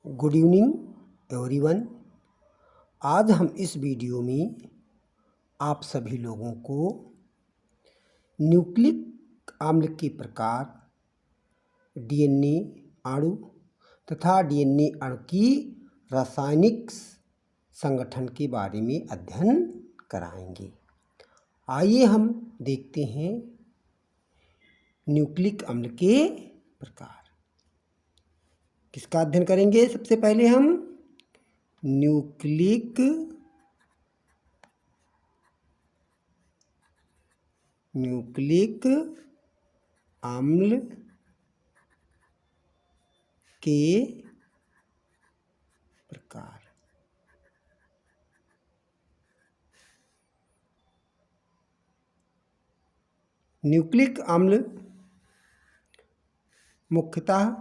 Good evening everyone. आज हम इस वीडियो में आप सभी लोगों को न्यूक्लिक अम्ल के प्रकार, डीएनए अणु तथा डीएनए अणु की रासायनिक संगठन के बारे में अध्ययन कराएंगे। आइए हम देखते हैं न्यूक्लिक अम्ल के प्रकार। किसका अध्ययन करेंगे? सबसे पहले हम न्यूक्लिक अम्ल के प्रकार। न्यूक्लिक अम्ल मुख्यतः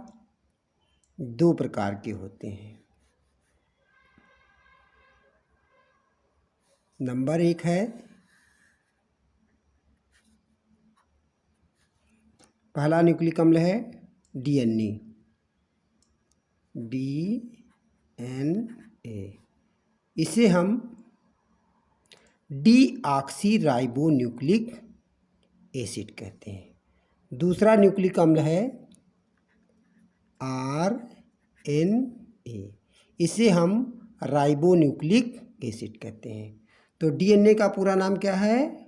दो प्रकार के होते हैं। नंबर एक है, पहला न्यूक्लिक अम्ल है डीएनए। इसे हम डीऑक्सीराइबोन्यूक्लिक एसिड कहते हैं। दूसरा न्यूक्लिक अम्ल है आरएनए। इसे हम राइबोन्यूक्लिक एसिड कहते हैं। तो डीएनए का पूरा नाम क्या है?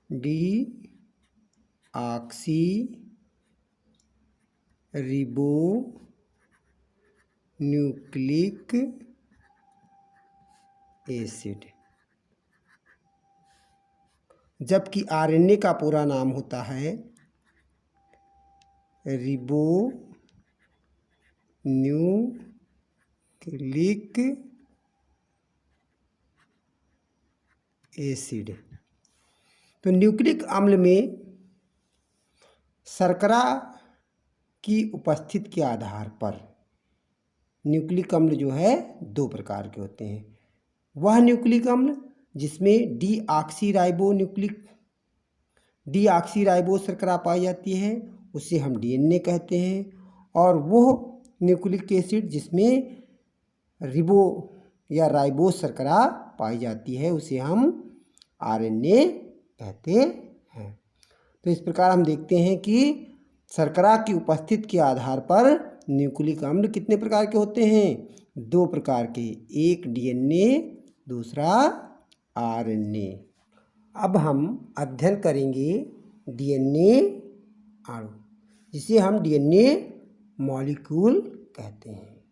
डीऑक्सीरिबोन्यूक्लिक एसिड। जबकि आरएनए का पूरा नाम होता है रिबोन्यूक्लिक एसिड। तो न्यूक्लिक अम्ल में शर्करा की उपस्थिति के आधार पर न्यूक्लिक अम्ल जो है दो प्रकार के होते हैं। वह न्यूक्लिक अम्ल जिसमें डीऑक्सीराइबो शर्करा पाई जाती है उसे हम डीएनए कहते हैं, और वो न्यूक्लिक एसिड जिसमें रिबो या राइबो शर्करा पाई जाती है उसे हम आरएनए कहते हैं। तो इस प्रकार हम देखते हैं कि शर्करा की उपस्थिति के आधार पर न्यूक्लिक अम्ल कितने प्रकार के होते हैं? दो प्रकार के, एक डीएनए, दूसरा आरएनए। अब हम अध्ययन करेंगे डीएनए अणु, जिसे हम डीएनए मॉलिक्यूल कहते हैं।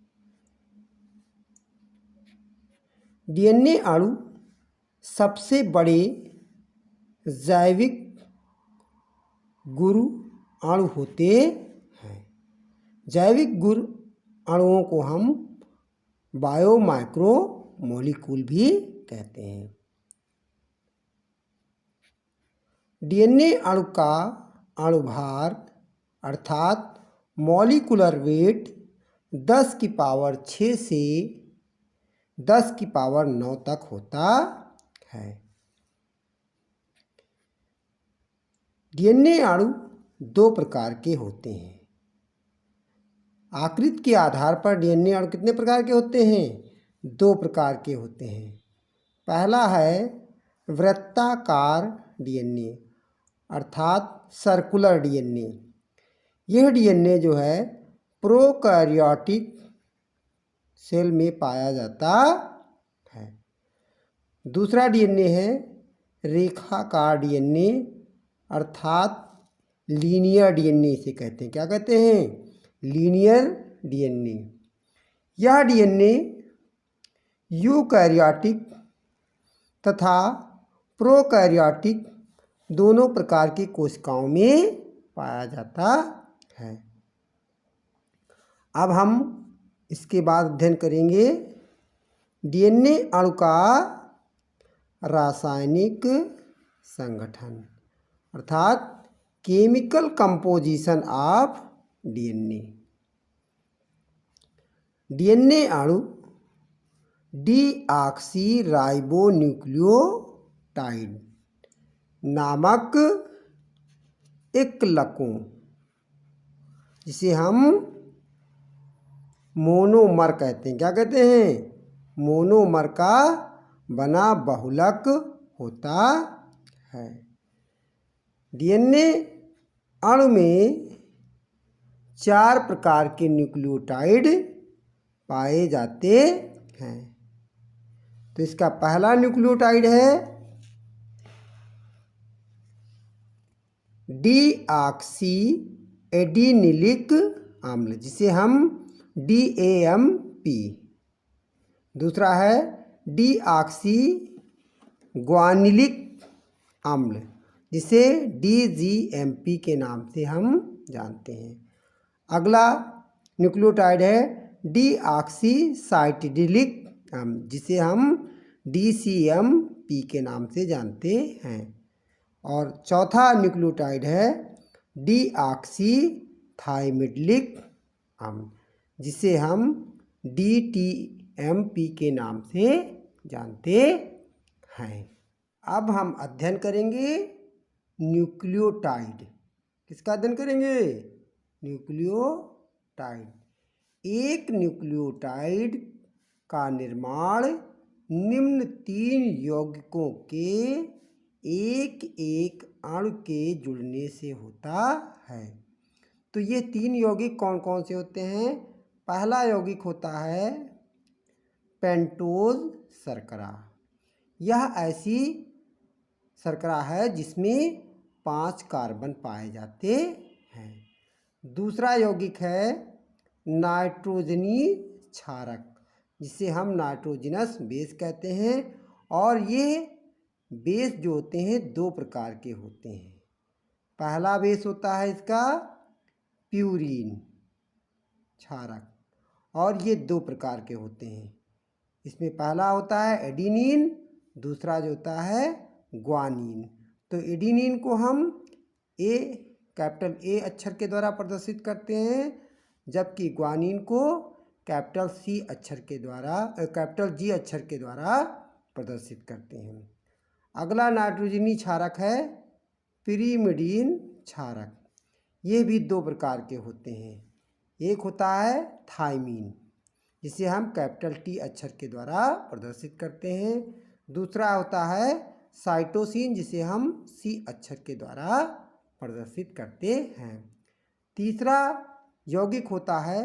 डीएनए अणु सबसे बड़े जैविक गुरु अणु होते हैं। जैविक गुरु अणुओं को हम बायोमाइक्रो मॉलिक्यूल भी कहते हैं। डीएनए अणु का अणुभार अर्थात मॉलिक्यूलर वेट 10⁻6 से 10⁻9 तक होता है। डीएनए अणु दो प्रकार के होते हैं। आकृति के आधार पर डीएनए अणु कितने प्रकार के होते हैं? दो प्रकार के होते हैं। पहला है वृत्ताकार डीएनए अर्थात सर्कुलर डीएनए। यह डीएनए जो है प्रोकैरियोटिक सेल में पाया जाता है। दूसरा डीएनए है रेखाकार डीएनए अर्थात लीनियर डीएनए इसे कहते हैं। क्या कहते हैं? Linear DNA. यह डीएनए यूकैरियोटिक तथा प्रोकैरियोटिक दोनों प्रकार की कोशिकाओं में पाया जाता है। अब हम इसके बाद अध्ययन करेंगे डीएनए अणु का रासायनिक संगठन अर्थात chemical composition of DNA. DNA अणु डीऑक्सीराइबोन्यूक्लियोटाइड नामक एकलकों, जिसे हम मोनोमर कहते हैं। क्या कहते हैं? मोनोमर का बना बहुलक होता है। डीएनए अणु में 4 प्रकार के न्यूक्लियोटाइड पाए जाते हैं। तो इसका पहला न्यूक्लियोटाइड है डीऑक्सी एडिनिलिक अम्ल, जिसे हम DAMP। दूसरा है डीऑक्सी ग्वानिलिक अम्ल, जिसे DGMP के नाम से हम जानते हैं। अगला न्यूक्लियोटाइड है डीऑक्सी साइटिडिलिक अम्ल, जिसे हम DCMP के नाम से जानते हैं। और चौथा न्यूक्लियोटाइड है डीऑक्सी थाइमिडिलिक अम्ल, जिसे हम DTMP के नाम से जानते हैं। अब हम अध्ययन करेंगे न्यूक्लियोटाइड। किसका अध्ययन करेंगे? न्यूक्लियोटाइड। एक न्यूक्लियोटाइड का निर्माण निम्न 3 यौगिकों के एक एक अणु के जुड़ने से होता है। तो ये 3 यौगिक कौन कौन से होते हैं? पहला यौगिक होता है पेंटोज शर्करा। यह ऐसी शर्करा है जिसमें 5 कार्बन पाए जाते हैं। दूसरा यौगिक है नाइट्रोजनी क्षारक, जिसे हम नाइट्रोजनस बेस कहते हैं। और ये बेस जो होते हैं 2 प्रकार के होते हैं। पहला बेस होता है इसका प्यूरीन क्षारक, और ये 2 प्रकार के होते हैं। इसमें पहला होता है एडिनिन, दूसरा जो होता है ग्वानिन। तो एडिनिन को हम कैपिटल A अक्षर के द्वारा प्रदर्शित करते हैं, जबकि ग्वानिन को कैपिटल G अक्षर के द्वारा प्रदर्शित करते हैं। अगला नाइट्रोजनी क्षारक है पिरिमिडीन क्षारक। ये भी 2 प्रकार के होते हैं। एक होता है थाइमीन, जिसे हम कैपिटल T अक्षर के द्वारा प्रदर्शित करते हैं। दूसरा होता है साइटोसिन, जिसे हम C अक्षर के द्वारा प्रदर्शित करते हैं। तीसरा यौगिक होता है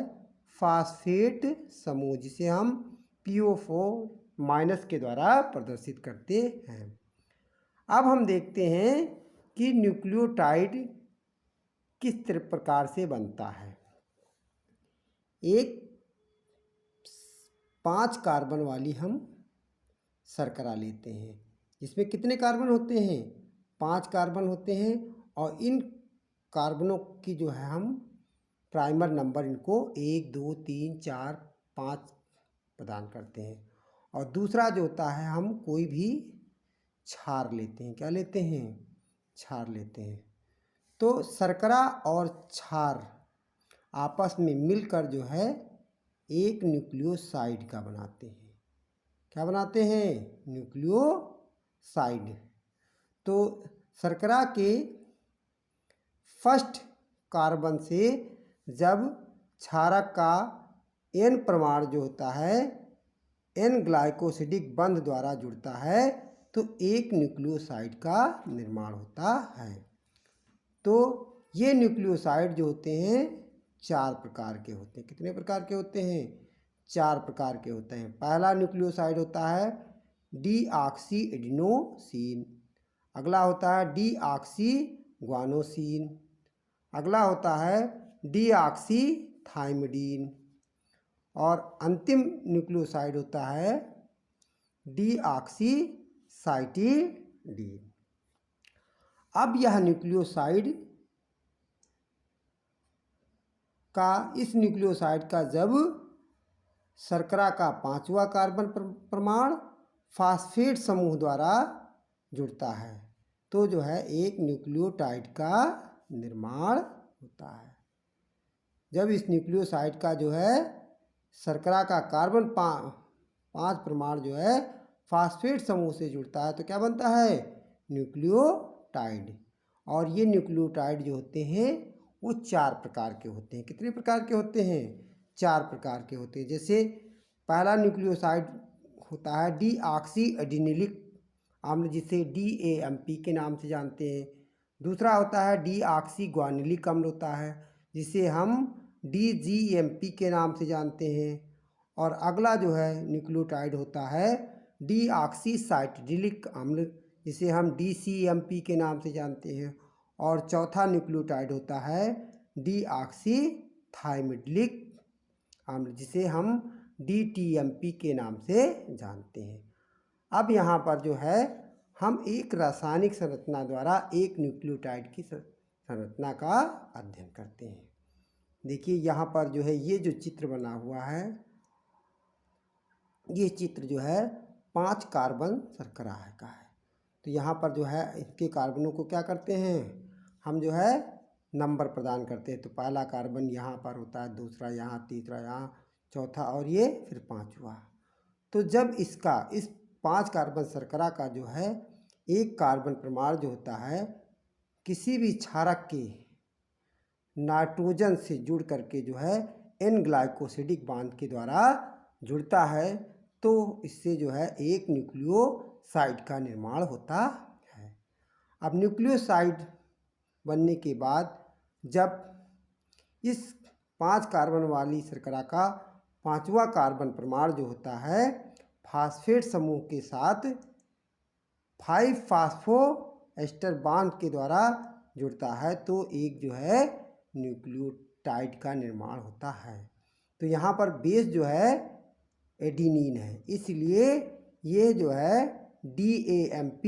फास्फेट समूह, जिसे हम PO4- के द्वारा प्रदर्शित करते हैं। अब हम देखते हैं कि न्यूक्लियोटाइड किस प्रकार से बनता है। एक 5 कार्बन वाली हम शर्करा लेते हैं, जिसमें कितने कार्बन होते हैं? 5 कार्बन होते हैं। और इन कार्बनों की जो है हम प्राइमर नंबर इनको 1, 2, 3, 4, 5 प्रदान करते हैं। और दूसरा जो होता है हम कोई भी क्षार लेते हैं। क्या लेते हैं? क्षार लेते हैं। तो शर्करा और क्षार आपस में मिलकर जो है एक न्यूक्लियोसाइड का बनाते हैं। क्या बनाते हैं? न्यूक्लियोसाइड। तो शर्करा के फर्स्ट कार्बन से जब क्षारक का N परमाणु जो होता है N ग्लाइकोसिडिक बंध द्वारा जुड़ता है, तो एक न्यूक्लियोसाइड का निर्माण होता है। तो ये न्यूक्लियोसाइड जो होते हैं 4 प्रकार के होते हैं। कितने प्रकार के होते हैं? 4 प्रकार के होते हैं। पहला न्यूक्लियोसाइड होता है डीऑक्सी एडिनोसिन। अगला होता है डीऑक्सी ग्वानोसिन। अगला होता है डीऑक्सी थाइमिडीन। और अंतिम न्यूक्लियोसाइड होता है डीऑक्सी साइटिडीन। अब यह न्यूक्लियोसाइड इस न्यूक्लियोसाइड का जब शर्करा का 5वां कार्बन परमाणु फास्फेट समूह द्वारा जुड़ता है, तो जो है एक न्यूक्लियोटाइड का निर्माण होता है। जब इस न्यूक्लियोसाइड का जो है शर्करा का कार्बन 5 परमाणु जो है फास्फेट समूह से जुड़ता है, तो क्या बनता है? न्यूक्लियोटाइड। और ये न्यूक्लियोटाइड जो होते हैं वो 4 प्रकार के होते हैं। कितने प्रकार के होते हैं? 4 प्रकार के होते हैं। जैसे पहला न्यूक्लियोसाइड होता है डीऑक्सी एडिनिलिक अम्ल, जिसे DAMP के नाम से जानते हैं। दूसरा होता है डीऑक्सी ग्वानिलिक अम्ल होता है, जिसे हम DGMP के नाम से जानते हैं। और अगला जो है न्यूक्लियोटाइड होता है डीऑक्सी साइटिडिलिक अम्ल, जिसे हम DCMP के नाम से जानते हैं। और चौथा न्यूक्लियोटाइड होता है डीऑक्सी थाइमिडिलिक अम्ल, जिसे हम DTMP के नाम से जानते हैं। अब यहाँ पर जो है हम एक रासायनिक संरचना द्वारा एक न्यूक्लियोटाइड की संरचना का अध्ययन करते हैं। देखिए यहाँ पर जो है ये जो चित्र बना हुआ है, ये चित्र जो है 5 कार्बन शर्करा का है। तो यहाँ पर जो है इसके कार्बनों को क्या करते हैं, हम जो है नंबर प्रदान करते हैं। तो पहला कार्बन यहाँ पर होता है, दूसरा यहाँ, तीसरा यहाँ, चौथा और ये फिर पांचवा। तो जब इसका इस 5 कार्बन शर्करा का जो है एक कार्बन परमाणु जो होता है किसी भी क्षारक के नाइट्रोजन से जुड़ करके जो है एन ग्लाइकोसिडिक बांध के द्वारा जुड़ता है, तो इससे जो है एक न्यूक्लियोसाइड का निर्माण होता है। अब न्यूक्लियोसाइड बनने के बाद जब इस 5 कार्बन वाली शर्करा का 5वां कार्बन परमाणु जो होता है फास्फेट समूह के साथ 5 फास्फो एस्टर बांध के द्वारा जुड़ता है, तो एक जो है न्यूक्लियोटाइड का निर्माण होता है। तो यहाँ पर बेस जो है एडिनिन है, इसलिए ये जो है DAMP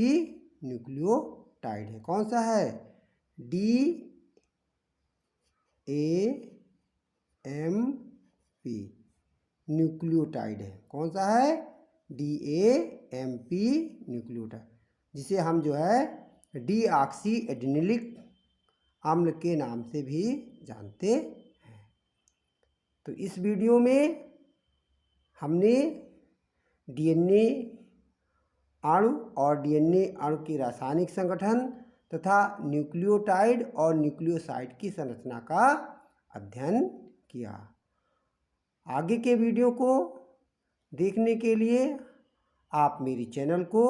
न्यूक्लियोटाइड है। कौन सा है, DAMP न्यूक्लियोटाइड है। कौन सा है, DAMP न्यूक्लियोटाइड, जिसे हम जो है डीऑक्सी एडिनिलिक अम्ल के नाम से भी जानते हैं। तो इस वीडियो में हमने DNA अणु और DNA अणु के रासायनिक संगठन तथा न्यूक्लियोटाइड और न्यूक्लियोसाइड की संरचना का अध्ययन किया। आगे के वीडियो को देखने के लिए आप मेरी चैनल को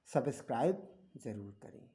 सब्सक्राइब ज़रूर करें।